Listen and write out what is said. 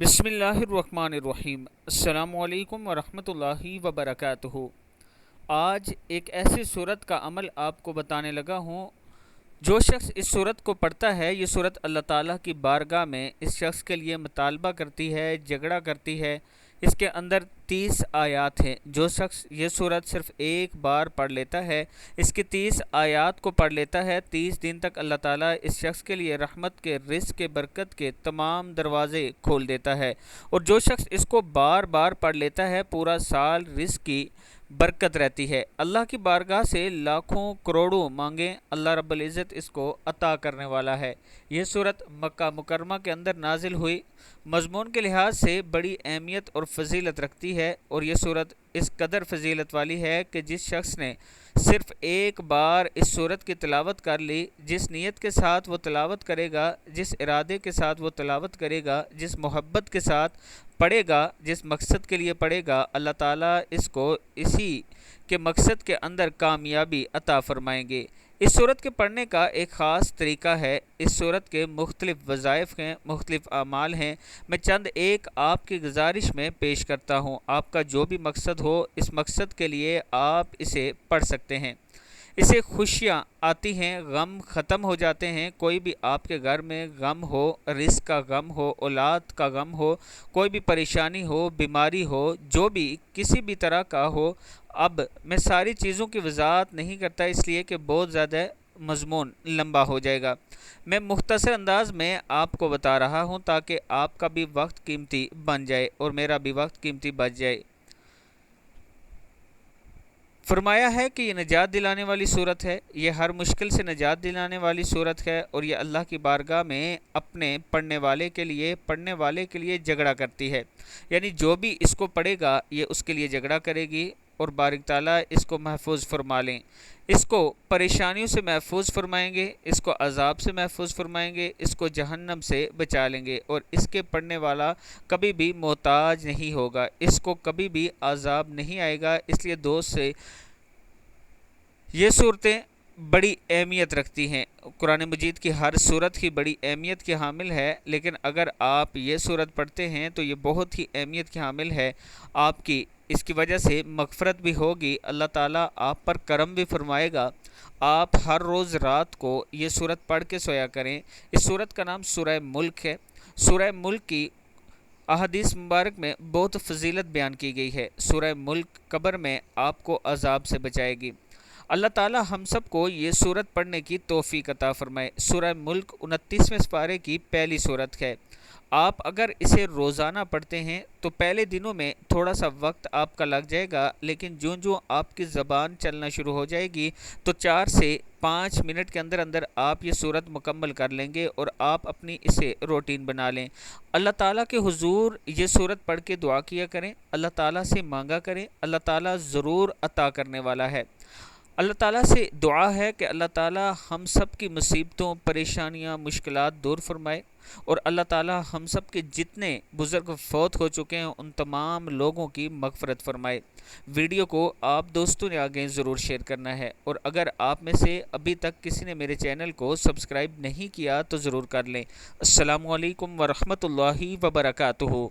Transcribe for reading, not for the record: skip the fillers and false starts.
बिस्मिल्लाहिर्रहमानिर्रहीम। अस्सलामु अलैकुम वरहमतुल्लाहि वबरकातुहू। आज एक ऐसी सूरत का अमल आपको बताने लगा हूँ। जो शख्स इस सूरत को पढ़ता है, ये सूरत अल्लाह ताला की बारगाह में इस शख्स के लिए मुतालबा करती है, झगड़ा करती है। इसके अंदर 30 आयात हैं। जो शख्स ये सूरत सिर्फ एक बार पढ़ लेता है, इसकी 30 आयात को पढ़ लेता है, 30 दिन तक अल्लाह ताला इस शख्स के लिए रहमत के, रिज़्क़ के, बरकत के तमाम दरवाज़े खोल देता है। और जो शख्स इसको बार बार पढ़ लेता है, पूरा साल रिज़्क़ की बरकत रहती है। अल्लाह की बारगाह से लाखों करोड़ों मांगे, अल्लाह रब्बुल इज़्ज़त इसको अता करने वाला है। यह सूरत मक्का मुकरमा के अंदर नाजिल हुई। मज़मून के लिहाज से बड़ी अहमियत और फजीलत रखती है। और यह सूरत इस कदर फजीलत वाली है कि जिस शख्स ने सिर्फ एक बार इस सूरत की तिलावत कर ली, जिस नीयत के साथ वो तिलावत करेगा, जिस इरादे के साथ वो तिलावत करेगा, जिस मोहब्बत के साथ पढ़ेगा, जिस मकसद के लिए पढ़ेगा, अल्लाह ताला इसको इसी के मकसद के अंदर कामयाबी अता फरमाएंगे। इस सूरत के पढ़ने का एक ख़ास तरीका है। इस सूरत के मुख्तलिफ़ वज़ाइफ़ हैं, मुख्तलिफ़ आमाल हैं। मैं चंद एक आपकी गुजारिश में पेश करता हूँ। आपका जो भी मकसद हो, इस मकसद के लिए आप इसे पढ़ सकते हैं। इससे खुशियाँ आती हैं, गम ख़त्म हो जाते हैं। कोई भी आपके घर में गम हो, रिज़्क़ का गम हो, औलाद का गम हो, कोई भी परेशानी हो, बीमारी हो, जो भी किसी भी तरह का हो। अब मैं सारी चीज़ों की वजाहत नहीं करता, इसलिए कि बहुत ज़्यादा मज़मून लंबा हो जाएगा। मैं मुख्तसर अंदाज में आपको बता रहा हूँ ताकि आपका भी वक्त कीमती बन जाए और मेरा भी वक्त कीमती बच जाए। फरमाया है कि ये निजात दिलाने वाली सूरत है, ये हर मुश्किल से निजात दिलाने वाली सूरत है। और ये अल्लाह की बारगाह में अपने पढ़ने वाले के लिए झगड़ा करती है। यानी जो भी इसको पढ़ेगा, ये उसके लिए झगड़ा करेगी। और बारिक ताला इसको महफूज फरमा लें, इसको परेशानियों से महफूज फरमाएंगे, इसको अजाब से महफूज फरमाएंगे, इसको जहन्नम से बचा लेंगे। और इसके पढ़ने वाला कभी भी मोहताज नहीं होगा, इसको कभी भी अजाब नहीं आएगा। इसलिए दोस्त से ये सूरतें बड़ी अहमियत रखती हैं। कुरान मजीद की हर सूरत ही बड़ी अहमियत की हामिल है, लेकिन अगर आप ये सूरत पढ़ते हैं तो ये बहुत ही अहमियत की हामिल है। आपकी इसकी वजह से मग़फ़रत भी होगी, अल्लाह ताला आप पर करम भी फरमाएगा। आप हर रोज़ रात को ये सूरत पढ़ के सोया करें। इस सूरत का नाम सूरह मुल्क है। सूरह मुल्क की अहादीस मुबारक में बहुत फजीलत बयान की गई है। सूरह मुल्क कब्र में आपको अजाब से बचाएगी। अल्लाह ताला हम सब को ये सूरत पढ़ने की तौफीक अता फरमाए। सूरह मुल्क 29वें पारे की पहली सूरत है। आप अगर इसे रोज़ाना पढ़ते हैं तो पहले दिनों में थोड़ा सा वक्त आपका लग जाएगा, लेकिन जो जो आपकी ज़बान चलना शुरू हो जाएगी तो 4 से 5 मिनट के अंदर अंदर आप ये सूरत मुकम्मल कर लेंगे और आप अपनी इसे रूटीन बना लें। अल्लाह ताला के हुजूर ये सूरत पढ़ के दुआ किया करें, अल्लाह ताला से मांगा करें, अल्लाह ताला ज़रूर अता करने वाला है। अल्लाह ताला से दुआ है कि अल्लाह ताला हम सब की मुसीबतों, परेशानियां, मुश्किलात दूर फरमाए। और अल्लाह ताला हम सब के जितने बुज़ुर्ग फौत हो चुके हैं उन तमाम लोगों की मग़फ़रत फरमाए। वीडियो को आप दोस्तों ने आगे ज़रूर शेयर करना है। और अगर आप में से अभी तक किसी ने मेरे चैनल को सब्सक्राइब नहीं किया तो ज़रूर कर लें। अस्सलामु अलैकुम वरहमतुल्लाहि वबरकातुहू।